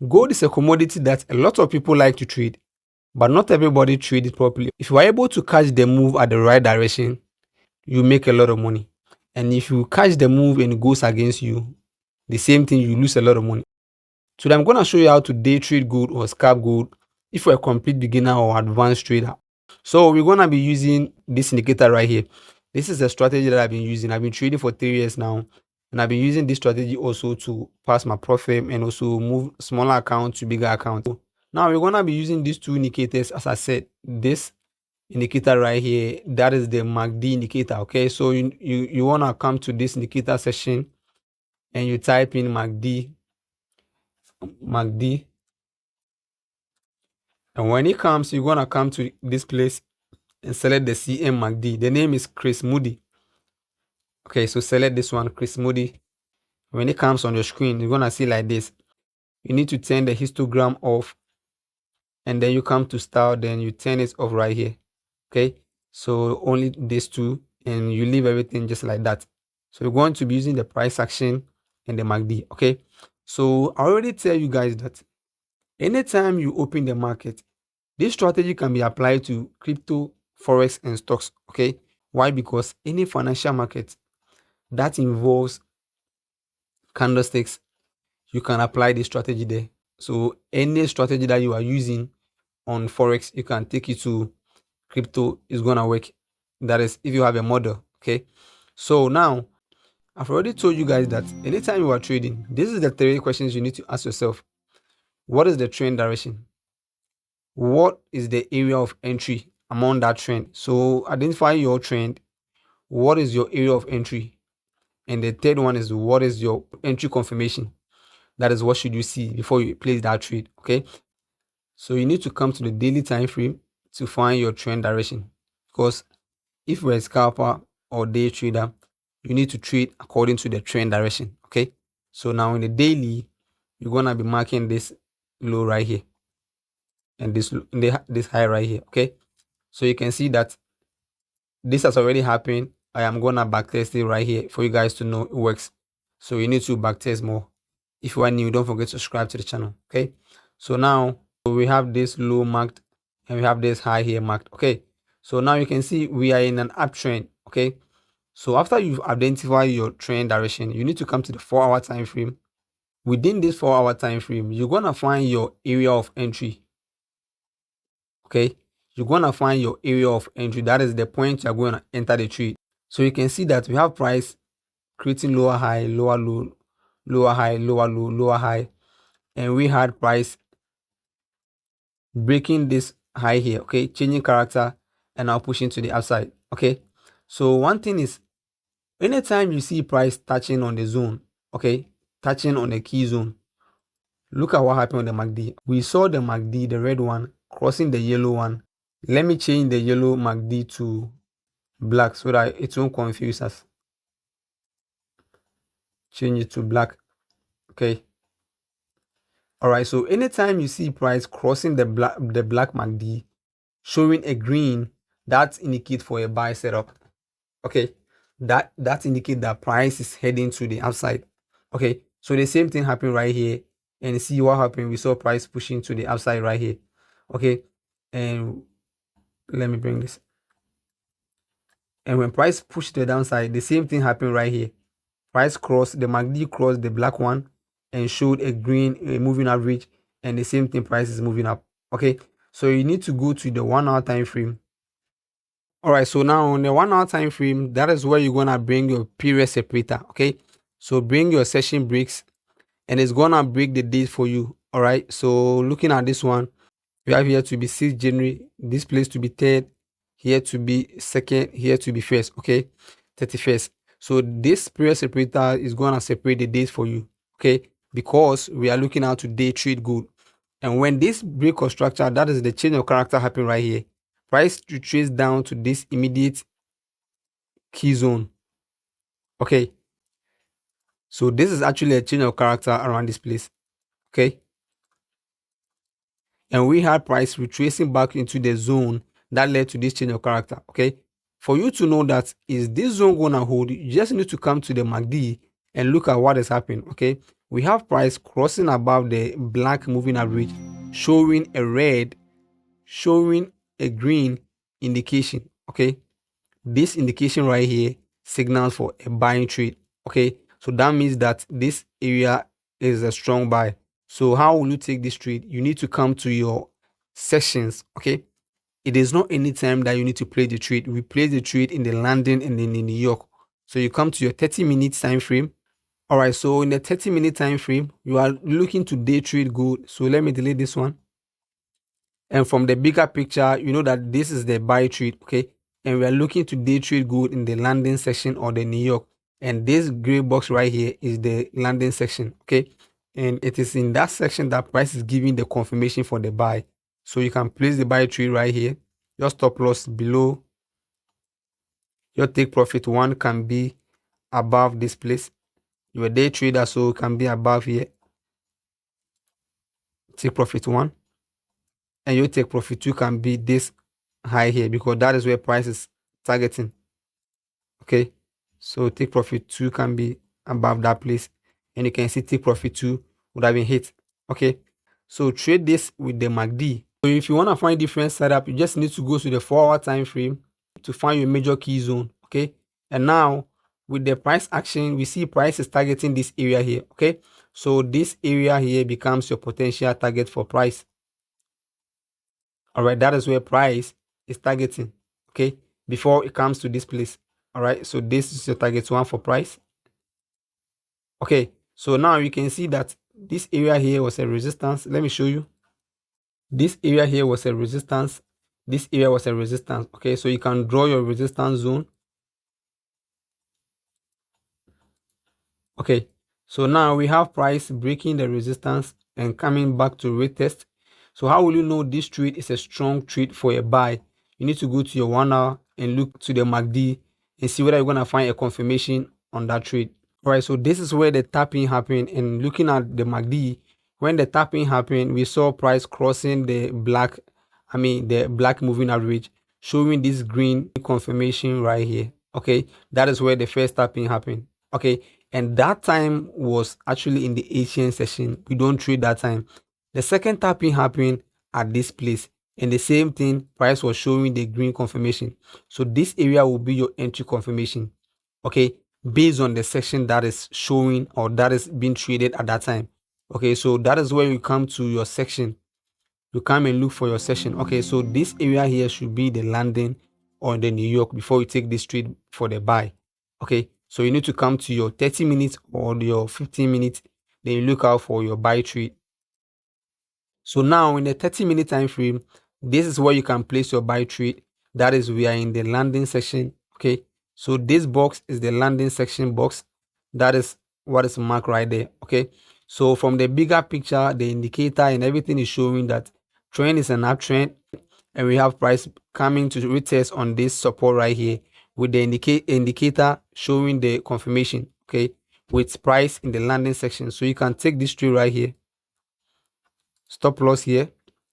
Gold is a commodity that a lot of people like to trade, but not everybody trade it properly. If you are able to catch the move at the right direction, you make a lot of money. And if you catch the move and it goes against you, the same thing, you lose a lot of money. So I'm going to show you how to day trade gold or scalp gold if you're a complete beginner or advanced trader. So we're going to be using this indicator right here. This is a strategy that I've been using. I've been trading for 3 years now, and I've been using this strategy also to pass my profit and also move smaller account to bigger account. So now we're going to be using these two indicators. As I said, this indicator right here, that is the MACD indicator. Okay, so you want to come to this indicator section and you type in MACD, and when it comes, you're going to come to this place and select the CM MACD. The name is Chris Moody. Okay, so select this one, Chris Moody. When it comes on your screen, you're going to see like this. You need to turn the histogram off, and then you come to style, then you turn it off right here. Okay, so only these two, and you leave everything just like that. So you're going to be using the price action and the MACD. Okay, so I already tell you guys that anytime you open the market, this strategy can be applied to crypto, forex, and stocks. Okay, why? Because any financial market that involves candlesticks, you can apply this strategy there. So any strategy that you are using on forex, you can take it to crypto, is gonna work. That is if you have a model. Okay, so now I've already told you guys that anytime you are trading, this is the 3 questions you need to ask yourself. What is the trend direction? What is the area of entry among that trend? So identify your trend. What is your area of entry? And the third one is, what is your entry confirmation? That is what should you see before you place that trade. Okay, so you need to come to the daily time frame to find your trend direction, because if you're a scalper or day trader, you need to trade according to the trend direction. Okay, so now in the daily, you're gonna be marking this low right here and this high right here. Okay, so you can see that this has already happened. I am gonna backtest it right here for you guys to know it works. So you need to backtest more. If you are new, don't forget to subscribe to the channel. Okay, so now we have this low marked and we have this high here marked. Okay, so now you can see we are in an uptrend. Okay, so after you've identified your trend direction, you need to come to the 4-hour time frame. Within this 4-hour time frame, you're gonna find your area of entry. Okay, you're gonna find your area of entry. That is the point you're going to enter the trade. So you can see that we have price creating lower high, lower low, lower high, lower low, lower high, and we had price breaking this high here. Okay, changing character and now pushing to the upside. Okay, so one thing is, anytime you see price touching on the zone, okay, touching on the key zone, look at what happened on the MACD. We saw the MACD, the red one, crossing the yellow one. Let me change the yellow MACD to black so that it won't confuse us. Change it to black. Okay, all right, so anytime you see price crossing the black MACD, showing a green, that indicates for a buy setup. Okay, that indicates that price is heading to the upside. Okay, so the same thing happened right here, and see what happened. We saw price pushing to the upside right here. Okay, and let me bring this. And when price pushed to the downside, the same thing happened right here. Price crossed the MACD, crossed the black one and showed a green, a moving average, and the same thing, price is moving up. Okay, so you need to go to the 1-hour time frame. All right, so now on the 1-hour time frame, that is where you're gonna bring your period separator. Okay, so bring your session breaks, and it's gonna break the date for you. All right, so looking at this one, we have here to be 6th January, this place to be 3rd, here to be 2nd, here to be 1st. Okay, 31st. So this period separator is gonna separate the dates for you. Okay, because we are looking out to day trade gold, and when this break of structure, that is the change of character happen right here. Price retrace down to this immediate key zone. Okay, so this is actually a change of character around this place. Okay, and we had price retracing back into the zone that led to this change of character. Okay, for you to know that is this zone gonna hold, you just need to come to the MACD and look at what is happening. Okay, we have price crossing above the black moving average, showing a red, showing a green indication. Okay, this indication right here signals for a buying trade. Okay, so that means that this area is a strong buy. So how will you take this trade? You need to come to your sessions. Okay, it is not any time that you need to play the trade. We play the trade in the London and in New York. So you come to your 30-minute time frame. All right, so in the 30-minute time frame, you are looking to day trade gold. So let me delete this one. And from the bigger picture, you know that this is the buy trade, okay? And we are looking to day trade gold in the London section or the New York. And this gray box right here is the London section, okay? And it is in that section that price is giving the confirmation for the buy. So you can place the buy trade right here. Your stop loss below. Your take profit one can be above this place. You're a day trader, so it can be above here. Take profit one. And your take profit two can be this high here because that is where price is targeting. Okay, so take profit two can be above that place, and you can see take profit two would have been hit. Okay, so trade this with the MACD. So if you want to find different setup, you just need to go to the 4-hour time frame to find your major key zone. Okay, and now with the price action, we see price is targeting this area here. Okay, so this area here becomes your potential target for price. All right, that is where price is targeting. Okay, before it comes to this place. All right, so this is your target one for price. Okay, so now you can see that this area here was a resistance. Let me show you. This area here was a resistance. This area was a resistance. Okay, so you can draw your resistance zone. Okay, so now we have price breaking the resistance and coming back to retest. So how will you know this trade is a strong trade for a buy? You need to go to your 1 hour and look to the MACD and see whether you're going to find a confirmation on that trade. All right, so this is where the tapping happened. And looking at the MACD, when the tapping happened, we saw price crossing the black moving average, showing this green confirmation right here. Okay, that is where the first tapping happened. Okay, and that time was actually in the Asian session. We don't trade that time. The second tapping happened at this place, and the same thing, price was showing the green confirmation. So this area will be your entry confirmation. Okay, based on the section that is showing or that is being traded at that time. Okay, so that is where you come to your section. You come and look for your section. Okay, so this area here should be the London or the New York before you take this trade for the buy. Okay, so you need to come to your 30 minutes or your 15 minutes, then you look out for your buy trade. So now in the 30-minute time frame, this is where you can place your buy trade. That is, we are in the London section. Okay, so this box is the London section box. That is what is marked right there. Okay, so from the bigger picture, the indicator and everything is showing that trend is an uptrend, and we have price coming to retest on this support right here with the indicator showing the confirmation. Okay, with price in the London section. So you can take this trade right here, stop loss here,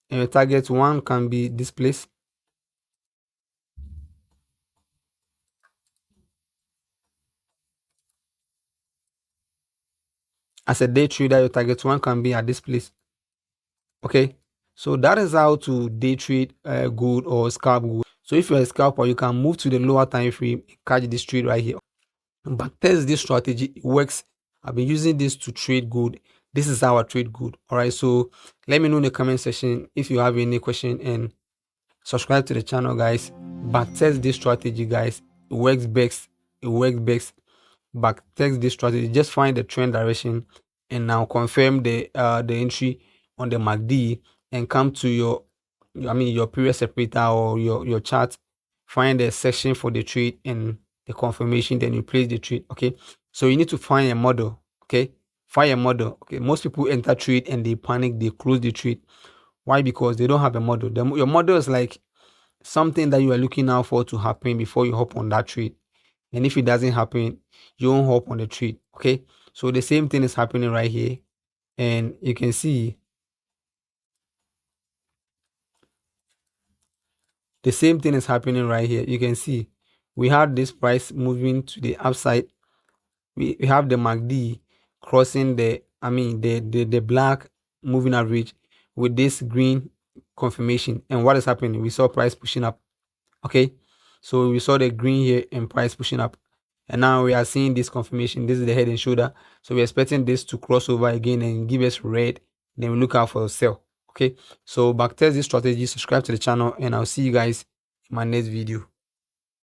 and your target one can be this place. As a day trader, your target one can be at this place. Okay, so that is how to day trade gold or scalp gold. So if you're a scalper, you can move to the lower time frame, catch this trade right here. But test this strategy, it works. I've been using this to trade gold. This is how I trade gold. All right, so let me know in the comment section if you have any question, and subscribe to the channel, guys. Back test this strategy, guys. It works best. It works best. Back test this strategy. Just find the trend direction and now confirm the entry on the MACD and come to your your period separator or your chart. Find the section for the trade and the confirmation. Then you place the trade. Okay. So you need to find a model. Okay. Find a model. Okay. Most people enter trade and they panic. They close the trade. Why? Because they don't have a model. Your model is like something that you are looking out for to happen before you hop on that trade. And if it doesn't happen, you won't hop on the trade. Okay. So the same thing is happening right here. And you can see the same thing is happening right here. You can see we have this price moving to the upside. We have the MACD crossing the the black moving average with this green confirmation. And what is happening? We saw price pushing up. Okay, so we saw the green here and price pushing up, and now we are seeing this confirmation. This is the head and shoulder, so we're expecting this to cross over again and give us red. Then we look out for a sell. Okay, so backtest this strategy, subscribe to the channel, and I'll see you guys in my next video.